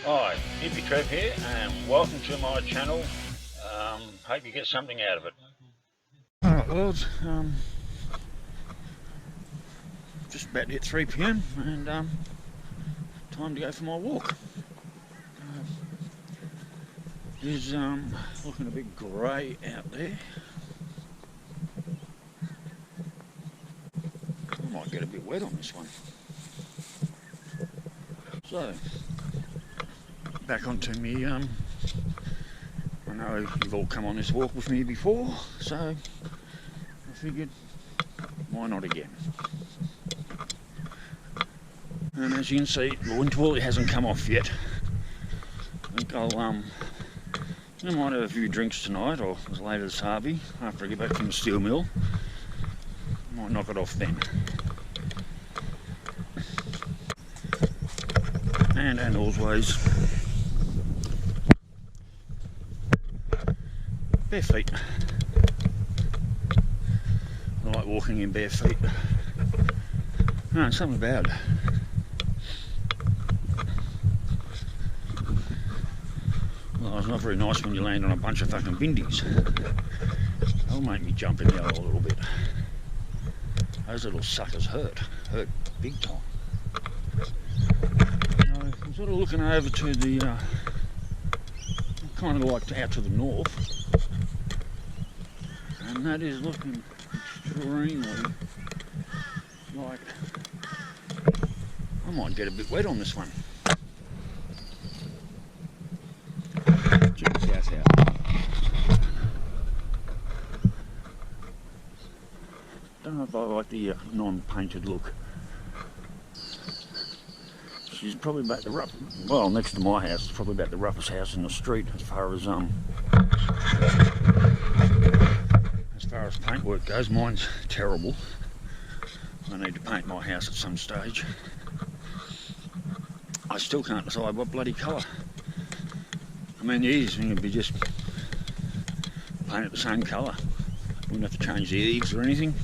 Hi, Hippy Trev here, and welcome to my channel. Hope you get something out of it. Alright, well, it's just about to hit 3 PM and time to go for my walk. It's looking a bit grey out there. I might get a bit wet on this one. So, back onto me. I know you've all come on this walk with me before, so I figured, why not again? And as you can see, the winter woolly hasn't come off yet. I think I might have a few drinks tonight, or as late as Harvey, after I get back from the steel mill. Might knock it off then. And always, bare feet. I like walking in bare feet. No, something about it. Well, it's not very nice when you land on a bunch of fucking bindies. They'll make me jump in the hole a little bit. Those little suckers hurt big time. I'm sort of looking over to the, kind of like out to the north, and that is looking extremely like I might get a bit wet on this one. Check this house out. Don't know if I like the non-painted look. She's probably about the rough. Well, next to my house, it's probably about the roughest house in the street as far as paintwork goes. Mine's terrible. I need to paint my house at some stage. I still can't decide what bloody colour. I mean, the easiest thing would be just paint it the same colour. Wouldn't have to change the eaves or anything.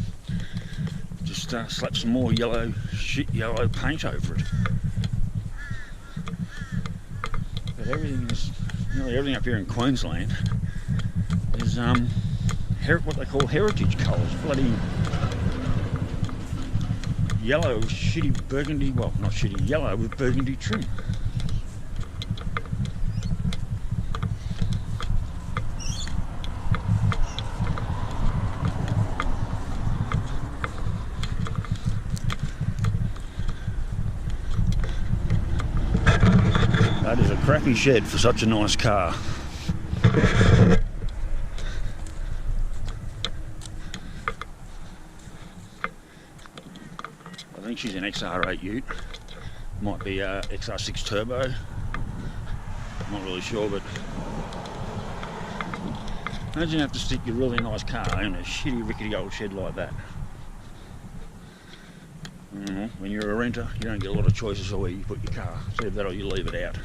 Just slap some more yellow paint over it. But nearly everything up here in Queensland is what they call heritage colours. Bloody yellow, shitty burgundy, well, not shitty, yellow with burgundy trim. That is a crappy shed for such a nice car. I think she's an XR8 ute. Might be XR6 Turbo. I'm not really sure, but imagine you have to stick your really nice car in a shitty rickety old shed like that. When you're a renter, you don't get a lot of choices of where you put your car. So that or you leave it out.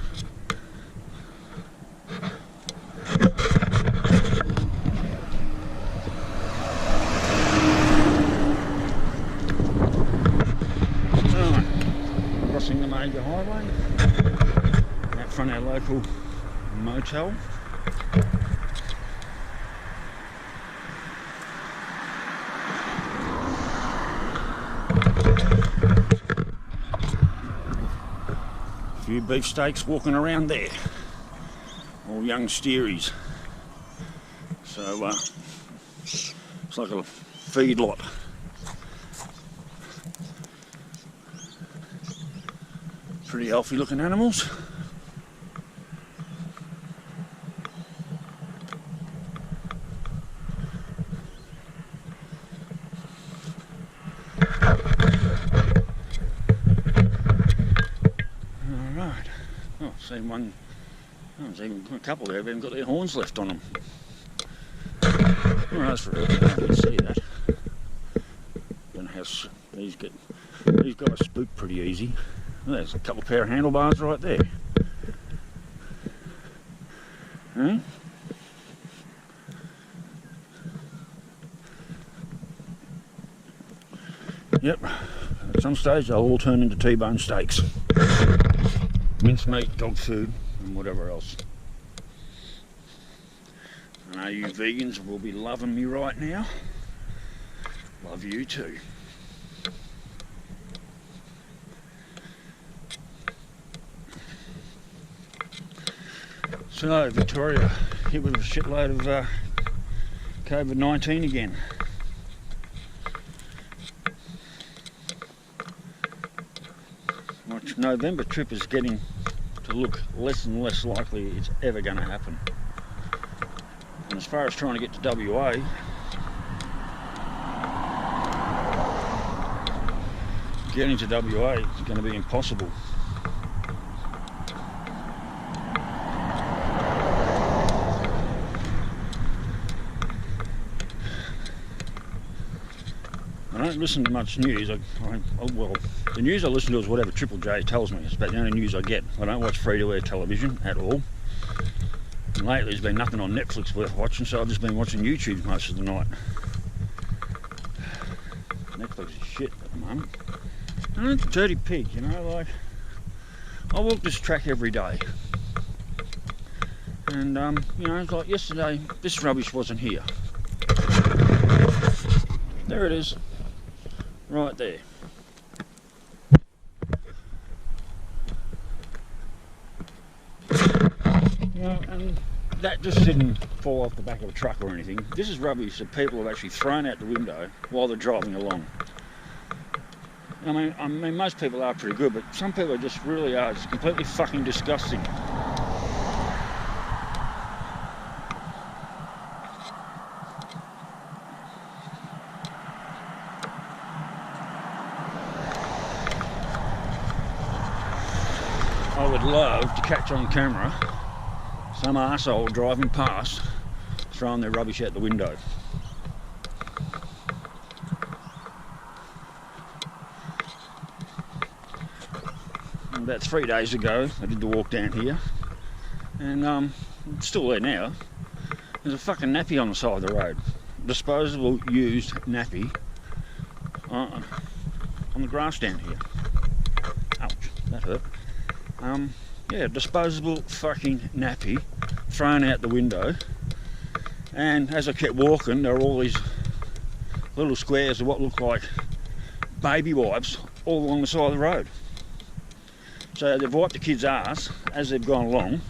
Crossing the major highway, out front our local motel. A few beefsteaks walking around there, all young steeries. So it's like a feed lot. Pretty healthy looking animals. Alright. Oh, I've seen one. Oh, there's even a couple there, haven't got their horns left on them. Well, that's for real. You can see that. Don't know how these guys spook pretty easy. There's a couple pair of handlebars right there. Huh? Yep, at some stage they'll all turn into T-bone steaks. mincemeat, dog food and whatever else. I know you vegans will be loving me right now. Love you too. So Victoria hit with a shitload of COVID-19 again. My November trip is getting to look less and less likely it's ever going to happen. And as far as trying to get to WA, getting to WA is going to be impossible. I don't listen to much news. Well, the news I listen to is whatever Triple J tells me. It's about the only news I get. I don't watch free-to-air television at all. And lately there's been nothing on Netflix worth watching, so I've just been watching YouTube most of the night. Netflix is shit at the moment. And it's a dirty pig, you know, like, I walk this track every day. And, you know, like yesterday, this rubbish wasn't here. There it is. Right there. Yeah, and that just didn't fall off the back of a truck or anything. This is rubbish that people have actually thrown out the window while they're driving along. I mean, most people are pretty good, but some people just really are just completely fucking disgusting. I would love to catch on camera some arsehole driving past throwing their rubbish out the window. About 3 days ago I did the walk down here, and it's still there now. There's a fucking nappy on the side of the road. Disposable used nappy on the grass down here. Ouch, that hurt. Yeah, disposable fucking nappy thrown out the window, and as I kept walking there were all these little squares of what looked like baby wipes all along the side of the road. So they've wiped the kid's ass as they've gone along,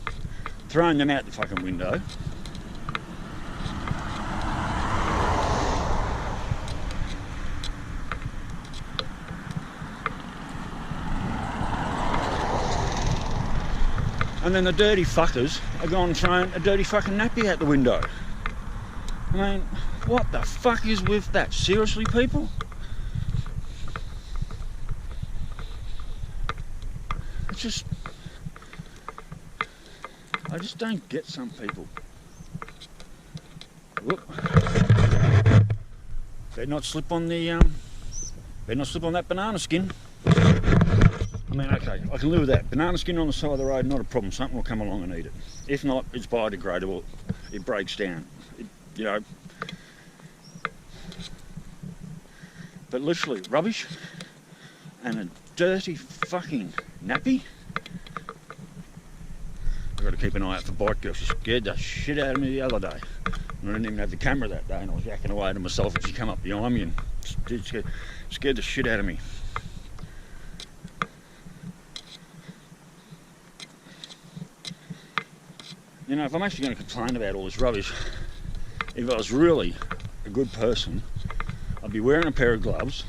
thrown them out the fucking window. And then the dirty fuckers are gone and thrown a dirty fucking nappy out the window. I mean, what the fuck is with that? Seriously, people? It's just... I just don't get some people. Whoop. Better not slip on the... better not slip on that banana skin. I mean, okay, I can live with that. Banana skin on the side of the road, not a problem. Something will come along and eat it. If not, it's biodegradable. It breaks down. You know. But literally, rubbish and a dirty fucking nappy. I've got to keep an eye out for bike girls. She scared the shit out of me the other day. And I didn't even have the camera that day, and I was yakking away to myself, and she come up behind me and scared the shit out of me. You know, if I'm actually going to complain about all this rubbish, if I was really a good person, I'd be wearing a pair of gloves,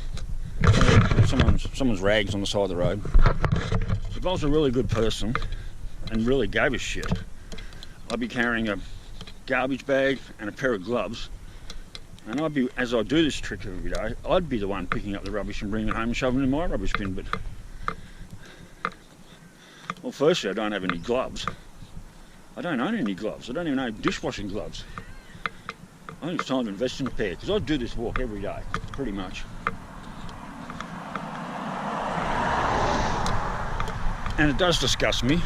someone's rags on the side of the road. If I was a really good person and really gave a shit, I'd be carrying a garbage bag and a pair of gloves, and I'd be, as I do this trick every day, I'd be the one picking up the rubbish and bringing it home and shoving it in my rubbish bin. But, well, firstly, I don't have any gloves. I don't own any gloves. I don't even own dishwashing gloves. I think it's time to invest in a pair, because I do this walk every day, pretty much. And it does disgust me.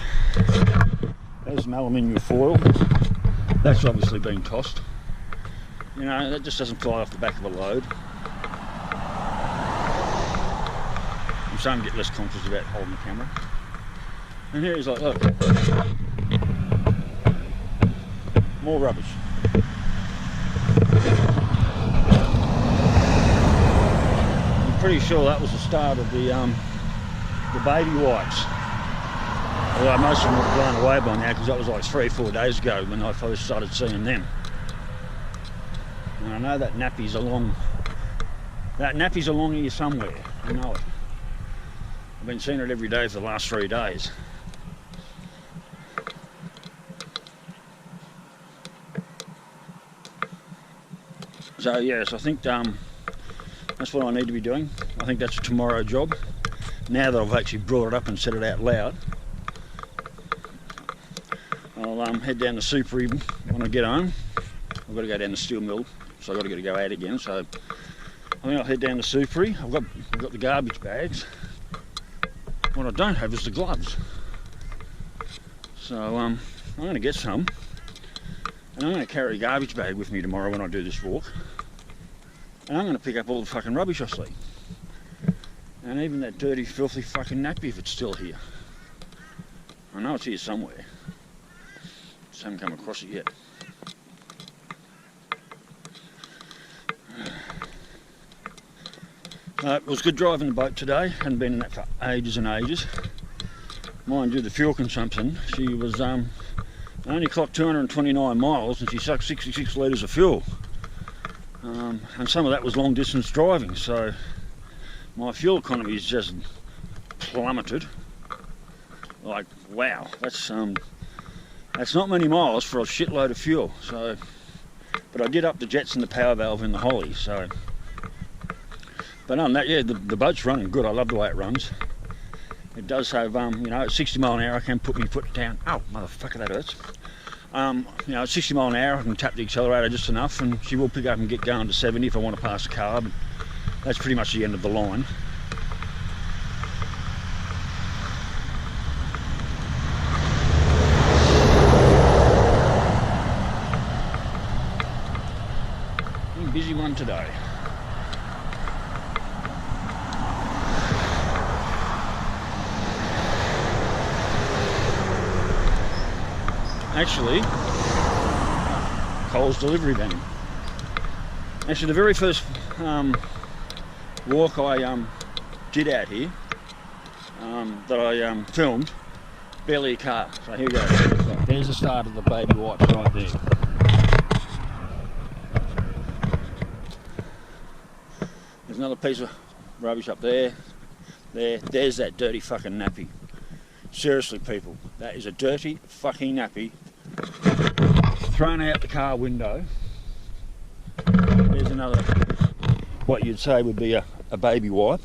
There's some aluminium foil. That's obviously been tossed. You know, that just doesn't fly off the back of a load. I'm starting to get less conscious about holding the camera. And here he's like, look, more rubbish. I'm pretty sure that was the start of the baby wipes. Although most of them were blown away by now because that was like 3 or 4 days ago when I first started seeing them. And I know that nappy's along. That nappy's along here somewhere. I know it. I've been seeing it every day for the last 3 days. So yes, I think that's what I need to be doing. I think that's a tomorrow job. Now that I've actually brought it up and said it out loud, I'll head down to Super when I get home. I've got to go down to steel mill, so I've got to go out again. So I think I'll head down to Super. I've got the garbage bags. What I don't have is the gloves. So I'm going to get some, and I'm going to carry a garbage bag with me tomorrow when I do this walk. And I'm going to pick up all the fucking rubbish I see. And even that dirty, filthy fucking nappy if it's still here. I know it's here somewhere. Just haven't come across it yet. It was good driving the boat today. Hadn't been in that for ages and ages. Mind you, the fuel consumption, she was only clocked 229 miles and she sucked 66 litres of fuel. And some of that was long distance driving, so my fuel economy is just plummeted. Like, wow, that's not many miles for a shitload of fuel. So, but I did up the jets and the power valve in the Holly. So, but on that, yeah, the boat's running good. I love the way it runs. It does have, you know, at 60 mile an hour I can put my foot down. Oh, motherfucker, that hurts. You know, at 60 mile an hour I can tap the accelerator just enough, and she will pick up and get going to 70 if I want to pass a car. But that's pretty much the end of the line. Busy one today. Actually, Coles delivery van. Actually, the very first walk I did out here, that I filmed, barely a car. So here we go. There's the start of the baby wipes right there. There's another piece of rubbish up there. There's that dirty fucking nappy. Seriously, people, that is a dirty fucking nappy thrown out the car window. There's another, what you'd say would be a baby wipe,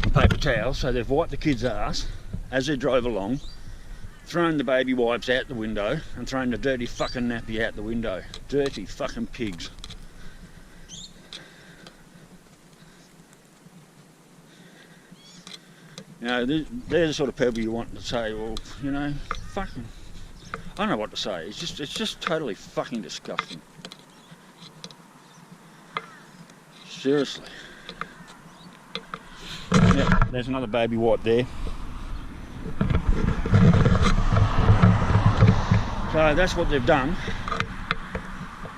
and paper towel. So they've wiped the kid's ass as they drove along, thrown the baby wipes out the window, and thrown the dirty fucking nappy out the window. Dirty fucking pigs. You know, they're the sort of people you want to say, well, you know, fucking, I don't know what to say. It's just totally fucking disgusting. Seriously. Yeah, there's another baby wipe there. So that's what they've done.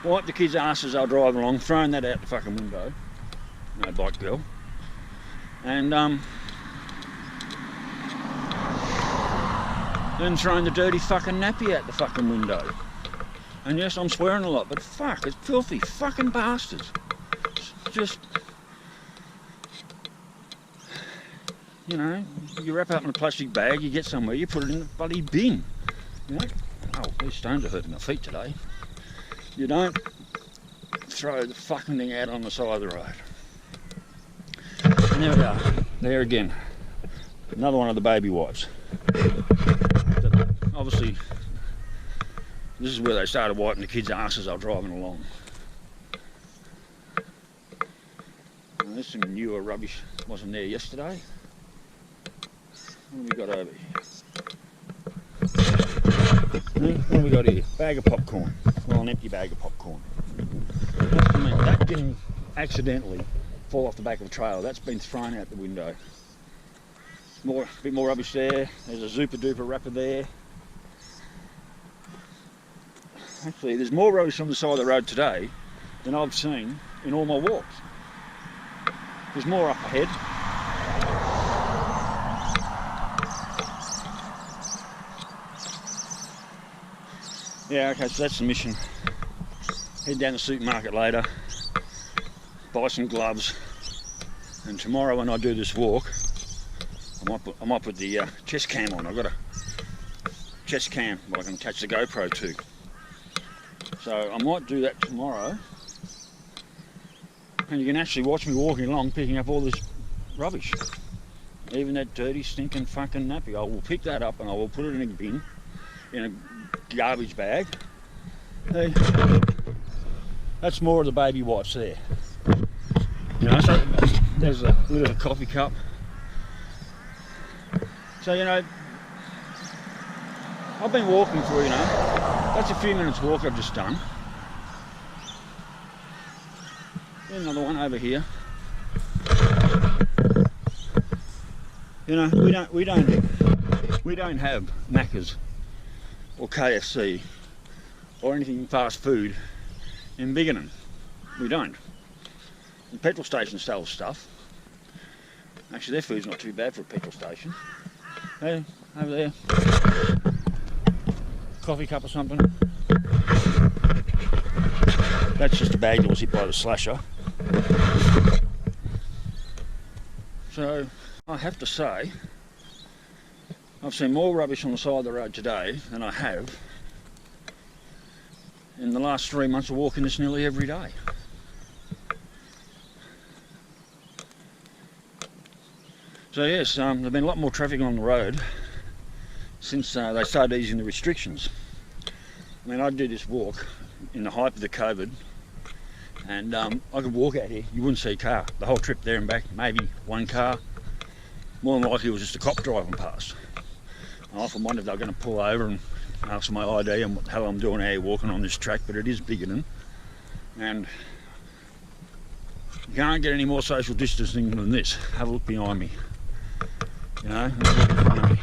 Wiped the kids' asses they'll drive along, thrown that out the fucking window. No bike girl. And then throwing the dirty fucking nappy out the fucking window. And yes, I'm swearing a lot, but fuck, it's filthy fucking bastards. Just, you know, you wrap up in a plastic bag, you get somewhere, you put it in the bloody bin. You know? Oh, these stones are hurting my feet today. You don't throw the fucking thing out on the side of the road. And there we go. There again. Another one of the baby wipes. Obviously, this is where they started wiping the kids' asses they were driving along. Well, there's some newer rubbish wasn't there yesterday. What have we got over here? What have we got here? Bag of popcorn. Well, an empty bag of popcorn. I mean, that didn't accidentally fall off the back of a trailer. That's been thrown out the window. A bit more rubbish there. There's a super duper wrapper there. Actually, there's more rubbish on the side of the road today than I've seen in all my walks. There's more up ahead. Yeah, okay, so that's the mission. Head down to the supermarket later, buy some gloves, and tomorrow when I do this walk, I might put the chest cam on. I've got a chest cam that I can attach the GoPro to. So I might do that tomorrow, and you can actually watch me walking along picking up all this rubbish. Even that dirty stinking fucking nappy. I will pick that up and I will put it in a bin, in a garbage bag. Hey, that's more of the baby wipes there. You know, so there's a little coffee cup. So, you know, I've been walking for, you know, that's a few minutes walk I've just done. Another one over here. You know, we don't have Macca's or KFC or anything fast food in Biggin. We don't. The petrol station sells stuff. Actually, their food's not too bad for a petrol station. Hey, over there. Coffee cup or something. That's just a bag that was hit by the slasher. So, I have to say, I've seen more rubbish on the side of the road today than I have in the last 3 months of walking this nearly every day. So yes, there's been a lot more traffic on the road since they started easing the restrictions. I mean, I did this walk in the height of the COVID, and I could walk out here, you wouldn't see a car. The whole trip there and back, maybe one car. More than likely it was just a cop driving past. I often wondered if they were going to pull over and ask for my ID and what the hell I'm doing out here walking on this track, but it is Biggin, and you can't get any more social distancing than this. Have a look behind me. You know, look in front of me.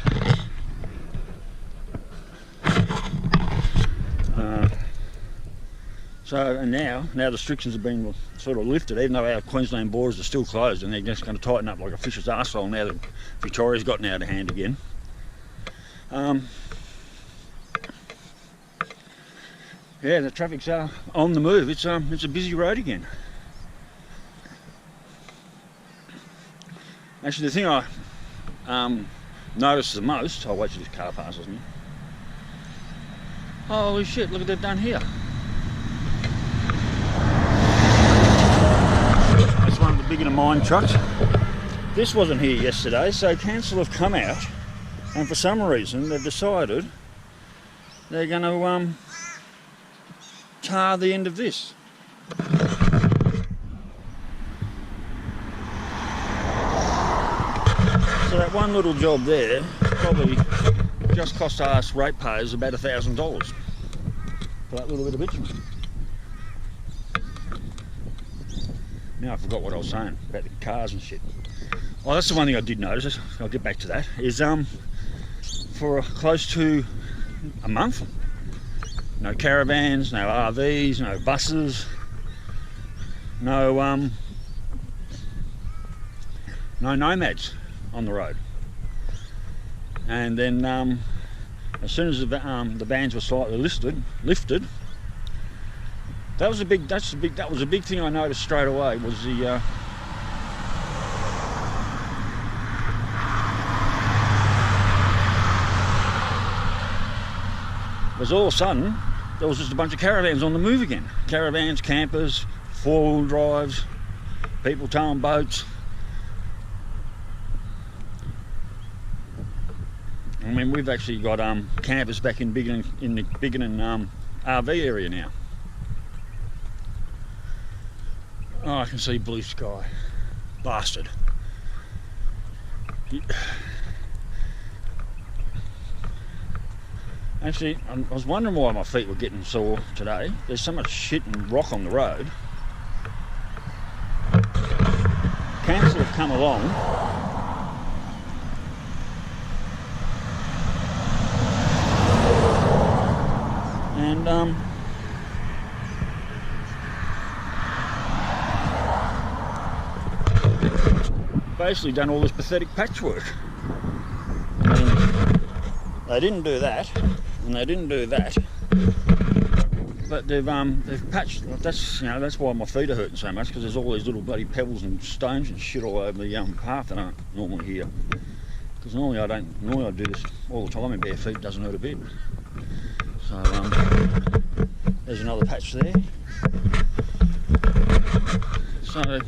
So, and now the restrictions have been sort of lifted, even though our Queensland borders are still closed, and they're just going to tighten up like a fish's arsehole now that Victoria's gotten out of hand again. Yeah, the traffic's on the move. It's a busy road again. Actually, the thing I noticed the most, I'll wait till this car passes me. Holy shit, look what they've done here. That's one of the Biggin mine trucks. This wasn't here yesterday, so council have come out, and for some reason they've decided they're going to tar the end of this. So that one little job there probably just cost us ratepayers about $1,000 for that little bit of bitumen. Now I forgot what I was saying about the cars and shit. Oh, that's the one thing I did notice. I'll get back to that. Is for close to a month, no caravans, no RVs, no buses, no nomads on the road. And then as soon as the bans were slightly lifted, that was a big thing I noticed straight away. Was the was all of a sudden there was just a bunch of caravans on the move again. Caravans, campers, four-wheel drives, people towing boats. I mean, we've actually got campers back in Biggin, in the Biggin RV area now. Oh, I can see blue sky. Bastard. Actually, I was wondering why my feet were getting sore today. There's so much shit and rock on the road. Council have come along and basically done all this pathetic patchwork. I mean, they didn't do that, and they didn't do that, but they've patched. That's why my feet are hurting so much, because there's all these little bloody pebbles and stones and shit all over the path that aren't normally here. Because normally I do this all the time in bare feet, doesn't hurt a bit. So there's another patch there. So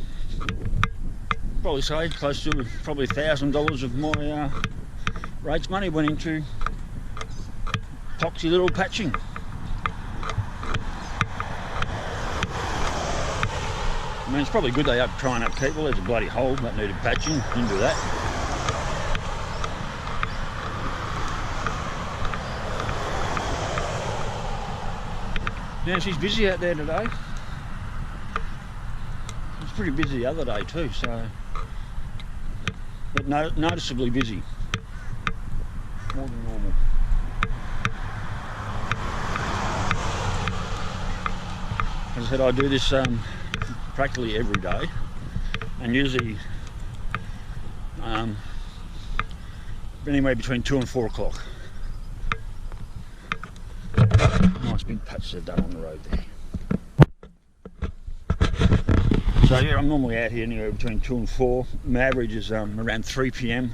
probably say close to probably $1,000 of my rates money went into poxy little patching. I mean, it's probably good they up trying upkeep. Well, there's a bloody hole that needed patching. Didn't do that. Yeah, she's busy out there today. It's pretty busy the other day too, so, but noticeably busy, more than normal. As I said, I do this practically every day, and usually anywhere between 2 and 4 o'clock. Nice big patch they've done on the road there. So yeah, I'm normally out here anywhere between 2 and 4. My average is around 3 p.m.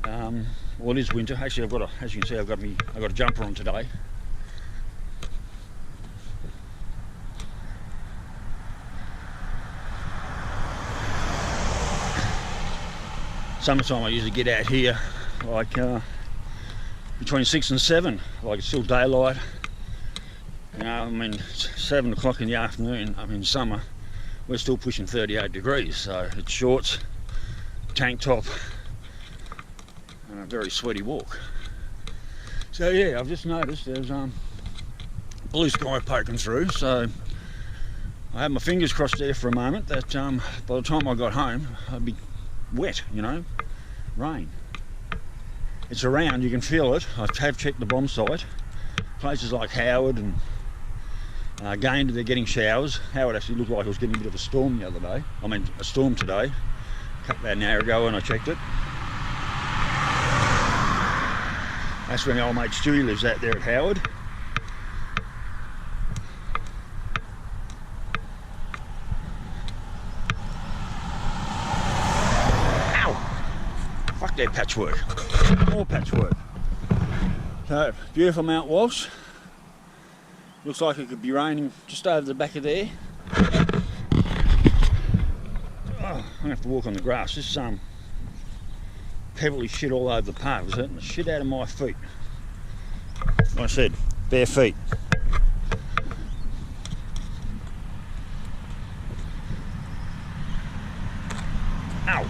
Well, it is winter. Actually, I've got as you can see, I've got a jumper on today. Summertime I usually get out here like between 6 and 7, like it's still daylight. You know, I mean, it's 7 o'clock in the afternoon. I mean, summer, we're still pushing 38 degrees, so it's shorts, tank top, and a very sweaty walk. So yeah, I've just noticed there's blue sky poking through, so I had my fingers crossed there for a moment that by the time I got home I'd be wet, you know, rain. It's around, you can feel it. I have checked the bomb site. Places like Howard and Gayndah, they're getting showers. Howard actually looked like it was getting a bit of a storm the other day. I mean, a storm today. About an hour ago when I checked it. That's where my old mate Stewie lives, out there at Howard. Fuck that patchwork. More patchwork. So, beautiful Mount Walsh. Looks like it could be raining just over the back of there. Oh, I'm gonna have to walk on the grass. This pebbly shit all over the path. It's hurting the shit out of my feet. Like I said, bare feet. Ow!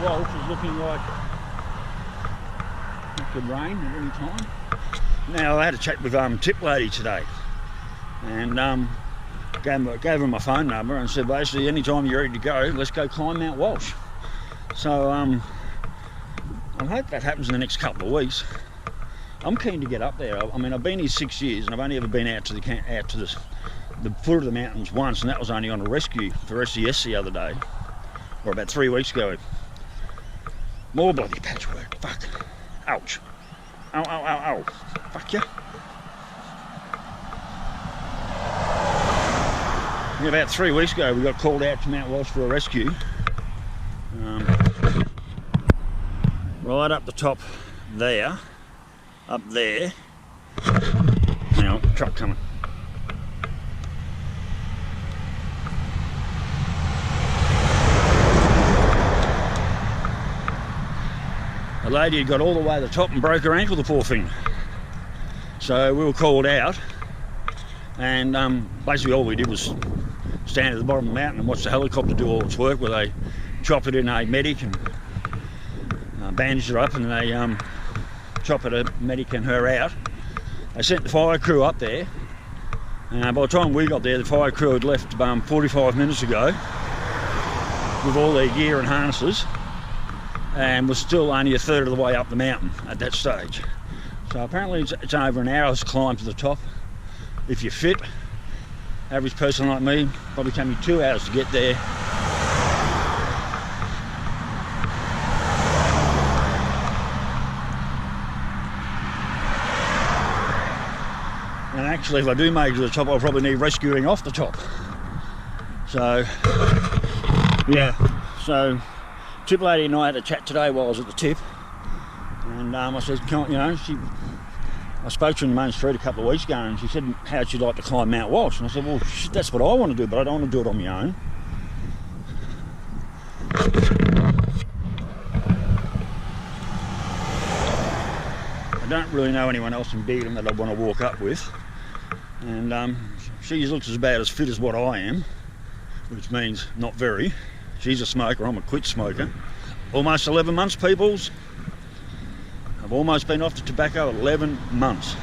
Walsh is looking like it could rain at any time. Now I had a chat with Tip Lady today, and gave her my phone number and said basically anytime you're ready to go, let's go climb Mount Walsh. So I hope that happens in the next couple of weeks. I'm keen to get up there. I mean, I've been here 6 years and I've only ever been out to the foot of the mountains once, and that was only on a rescue for SES the other day, or about 3 weeks ago. More bloody patchwork. Fuck. Ouch. Ow, ow, ow, ow. Fuck ya. Yeah, about 3 weeks ago we got called out to Mount Walsh for a rescue. Right up the top there. Up there. Hang on, truck coming. The lady had got all the way to the top and broke her ankle, the poor thing. So we were called out, and basically all we did was stand at the bottom of the mountain and watch the helicopter do all its work, where they chop it in a medic and bandage her up, and they chop it a medic and her out. They sent the fire crew up there, and by the time we got there, the fire crew had left 45 minutes ago with all their gear and harnesses. and was still only a third of the way up the mountain at that stage. So apparently it's over an hour's climb to the top. If you're fit, average person like me, probably take me 2 hours to get there. And actually, if I do make it to the top, I'll probably need rescuing off the top. So, yeah. So, Triple 80 and I had a chat today while I was at the tip. And I said, you know, I spoke to her in the main street a couple of weeks ago, and she said, how'd she like to climb Mount Walsh? And I said, well, shit, that's what I want to do, but I don't want to do it on my own. I don't really know anyone else in Beagham that I want to walk up with. And she looks about as fit as what I am, which means not very. She's a smoker, I'm a quit smoker. Almost 11 months, peoples. I've almost been off the tobacco 11 months.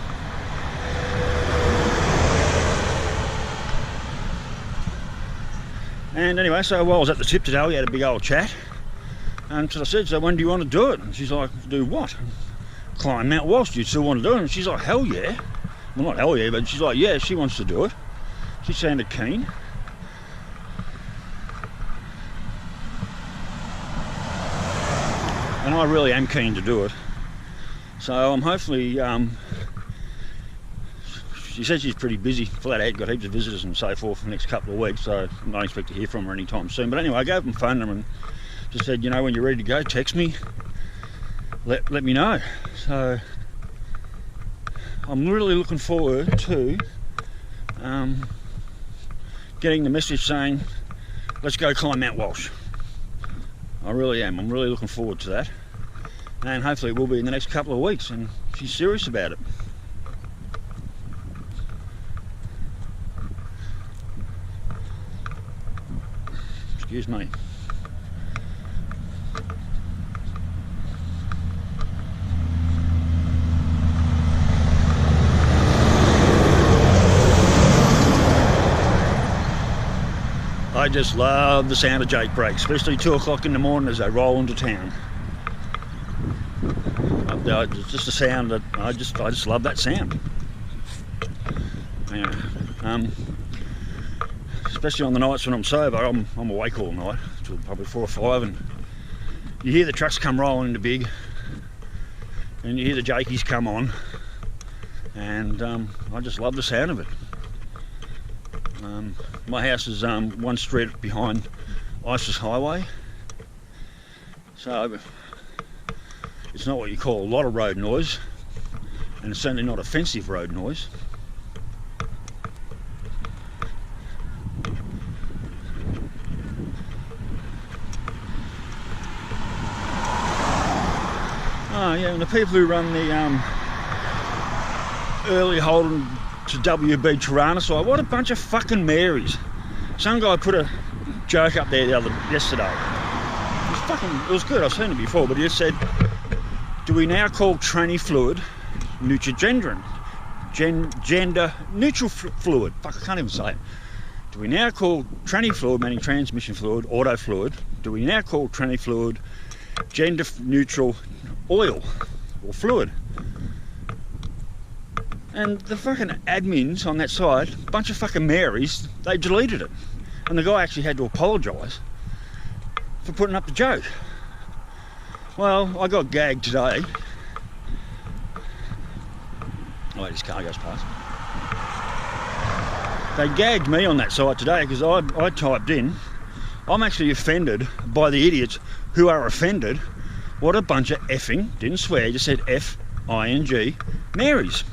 And anyway, so while I was at the tip today, we had a big old chat. And so I said, so when do you want to do it? And she's like, do what? Climb Mount Walsh, do you still want to do it? And she's like, hell yeah. Well, not hell yeah, but she's like, yeah, she wants to do it. She sounded keen. And I really am keen to do it. So I'm hopefully, she said she's pretty busy, flat out, got heaps of visitors and so forth for the next couple of weeks, so I don't expect to hear from her anytime soon. But anyway, I gave them phone number and just said, you know, when you're ready to go, text me, let me know. So I'm really looking forward to getting the message saying, let's go climb Mount Walsh. I really am. I'm really looking forward to that. And hopefully it will be in the next couple of weeks, and she's serious about it. Excuse me. I just love the sound of Jake brakes, especially 2 o'clock in the morning as they roll into town. It's just a sound that I just love that sound. Yeah. Especially on the nights when I'm sober, I'm awake all night till probably 4 or 5, and you hear the trucks come rolling into Big, and you hear the Jakeys come on, and I just love the sound of it. My house is one street behind Isis Highway, so it's not what you call a lot of road noise, and it's certainly not offensive road noise. Oh yeah, and the people who run the early Holden to WB Tyrannosaurus, what a bunch of fucking Marys. Some guy put a joke up there yesterday. It was good, I've seen it before, but he just said, do we now call tranny fluid neutrogendrin? Gender neutral fluid. Fuck, I can't even say it. Do we now call tranny fluid, meaning transmission fluid, auto fluid, do we now call tranny fluid gender neutral oil or fluid? And the fucking admins on that side, a bunch of fucking Marys, they deleted it. And the guy actually had to apologise for putting up the joke. Well, I got gagged today. Oh wait, this car goes past. They gagged me on that site today because I typed in, I'm actually offended by the idiots who are offended. What a bunch of effing, didn't swear, just said F-I-N-G, Marys.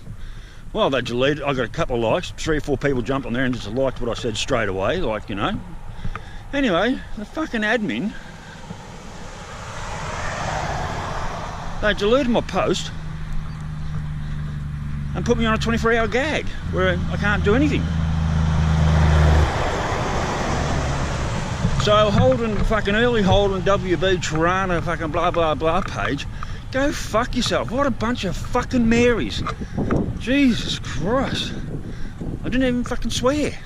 Well, they deleted, I got a couple of likes, 3 or 4 people jumped on there and just liked what I said straight away, like, you know. Anyway, the fucking admin, they deleted my post and put me on a 24-hour gag where I can't do anything. So Holden, fucking early Holden, WB Tirana, fucking blah blah blah page, go fuck yourself. What a bunch of fucking Marys. Jesus Christ. I didn't even fucking swear.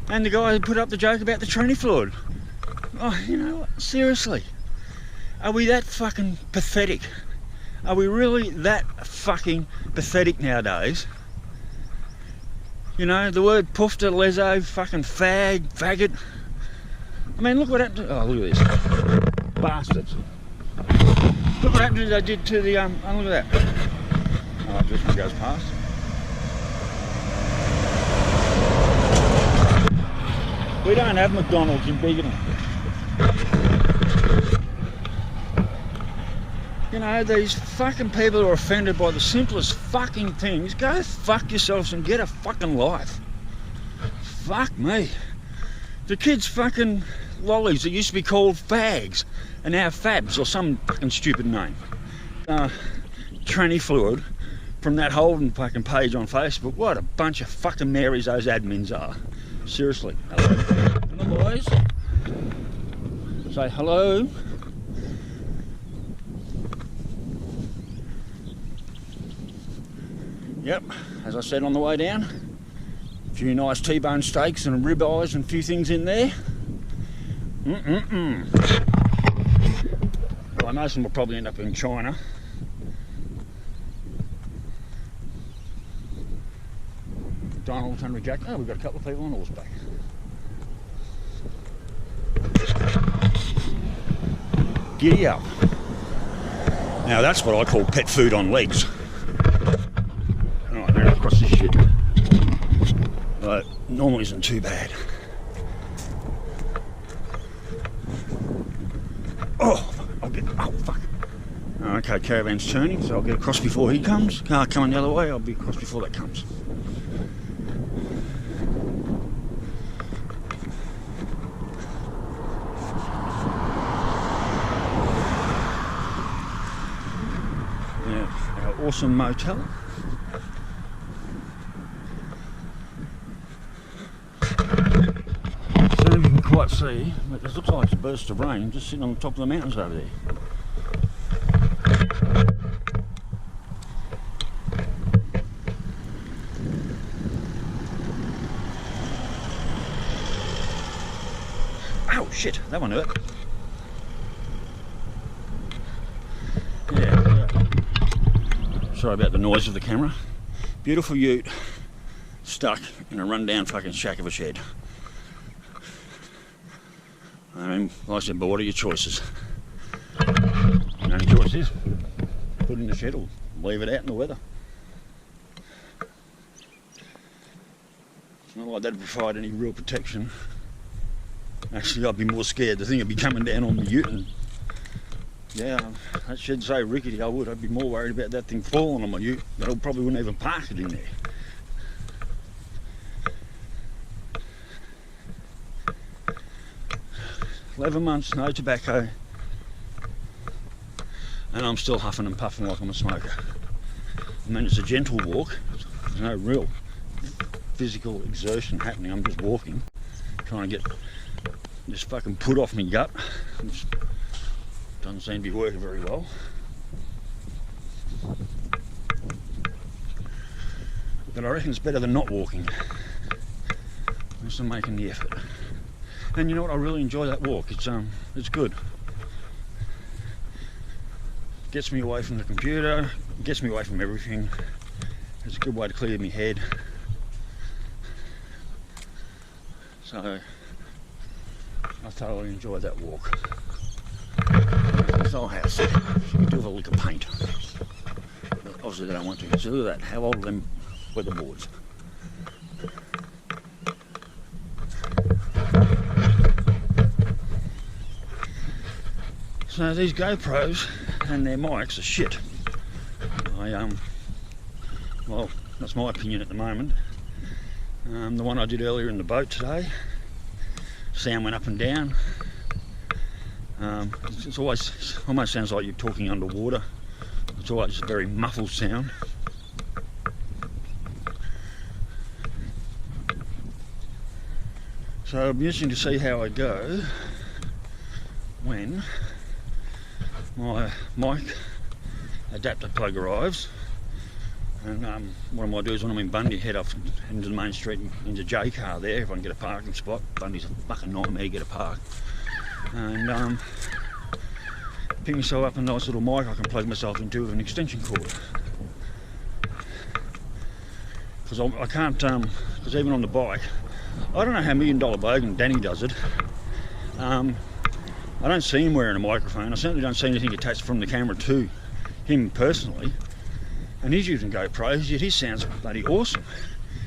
And the guy who put up the joke about the tranny fluid. Oh, you know what? Seriously. Are we that fucking pathetic? Are we really that fucking pathetic nowadays? You know, the word poofter, leso, fucking faggot. I mean, look what happened to... Oh, look at this. Bastards. Look what happened to they did to the... Oh, look at that. Oh, this one goes past. We don't have McDonald's in Biggin. You know, these fucking people are offended by the simplest fucking things. Go fuck yourselves and get a fucking life. Fuck me. The kids' fucking lollies that used to be called fags are now fabs or some fucking stupid name. Tranny fluid from that Holden fucking page on Facebook. What a bunch of fucking Marys those admins are. Seriously. Hello. Hello, boys. Say hello. Yep, as I said on the way down, a few nice T-bone steaks and rib eyes and a few things in there. Well, most of them will probably end up in China. Donald, Henry Jack. Oh, we've got a couple of people on horseback. Giddy up. Now that's what I call pet food on legs. Alright, now across this shit. But normally isn't too bad. Oh, I'll get... Oh, fuck. Okay, caravan's turning, so I'll get across before he comes. Car coming the other way, I'll be across before that comes. Awesome motel. I don't know if you can quite see, but it looks like it's a burst of rain just sitting on the top of the mountains over there. Oh shit, that one hurt. Sorry about the noise of the camera. Beautiful ute stuck in a rundown fucking shack of a shed. I mean, like I said, but what are your choices? The only choice is put it in the shed or leave it out in the weather. It's not like that'd provide any real protection. Actually, I'd be more scared the thing would be coming down on the ute and yeah, that shed's so rickety I'd be more worried about that thing falling on my ute that I probably wouldn't even park it in there. $11 months, no tobacco, and I'm still huffing and puffing like I'm a smoker. I mean, it's a gentle walk, there's no real physical exertion happening, I'm just walking, trying to get this fucking put off my gut. Doesn't seem to be working very well. But I reckon it's better than not walking. Just making the effort. And you know what? I really enjoy that walk. It's good. Gets me away from the computer. Gets me away from everything. It's a good way to clear my head. So I thoroughly enjoy that walk. This old house, you could do with a lick of paint. But obviously they don't want to. So look at that, how old are them weatherboards? So these GoPros and their mics are shit. Well, that's my opinion at the moment. The one I did earlier in the boat today, sound went up and down. It's almost sounds like you're talking underwater. It's always just a very muffled sound. So it'll be interesting to see how I go when my mic adapter plug arrives. And what I might do is when I'm in Bundy, head off into the main street into J car there if I can get a parking spot. Bundy's a fucking nightmare to get a park. and pick myself up a nice little mic I can plug myself into with an extension cord. Because I can't, because even on the bike, I don't know how $1 Million Bogan Danny does it. I don't see him wearing a microphone. I certainly don't see anything attached from the camera to him personally. And he's using GoPros, yet his sounds bloody awesome.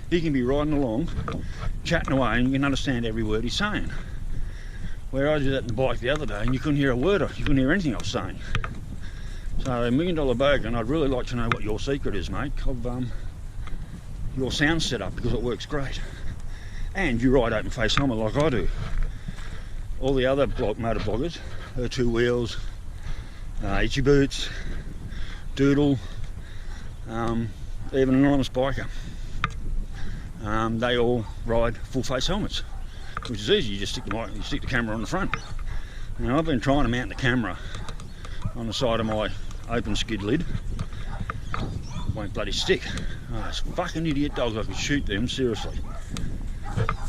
He can be riding along, chatting away, and you can understand every word he's saying. Where I did that in the bike the other day, and you couldn't hear a word, you couldn't hear anything I was saying. So $1 Million Bogan, I'd really like to know what your secret is, mate, of your sound setup, because it works great. And you ride open face helmet like I do. All the other motor bloggers, her Two Wheels, Itchy Boots, Doodle, even Anonymous Biker, they all ride full face helmets, which is easy. You just stick the camera on the front. Now I've been trying to mount the camera on the side of my open skid lid. Won't bloody stick. Oh, those fucking idiot dogs, I could shoot them, seriously.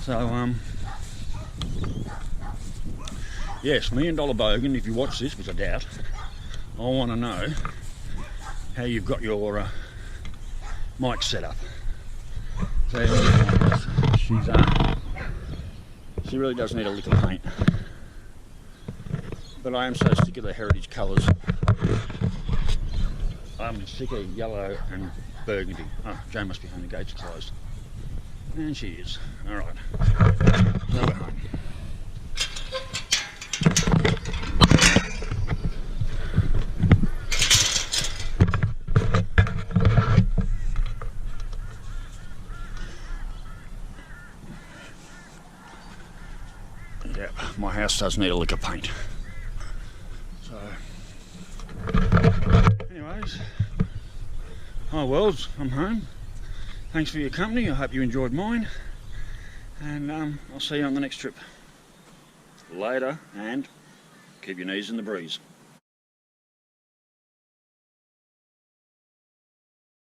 So yes, $1 Million Bogan, if you watch this, which I doubt, I want to know how you've got your mic set up. So she really does need a lick of paint. But I am so sick of the heritage colours. I'm sick of yellow and burgundy. Oh, Jane must be home, the gates are closed. And she is. Alright. Now we're home. Yep, my house does need a lick of paint. So, anyways, hi worlds, I'm home. Thanks for your company, I hope you enjoyed mine. And I'll see you on the next trip. Later, and keep your knees in the breeze.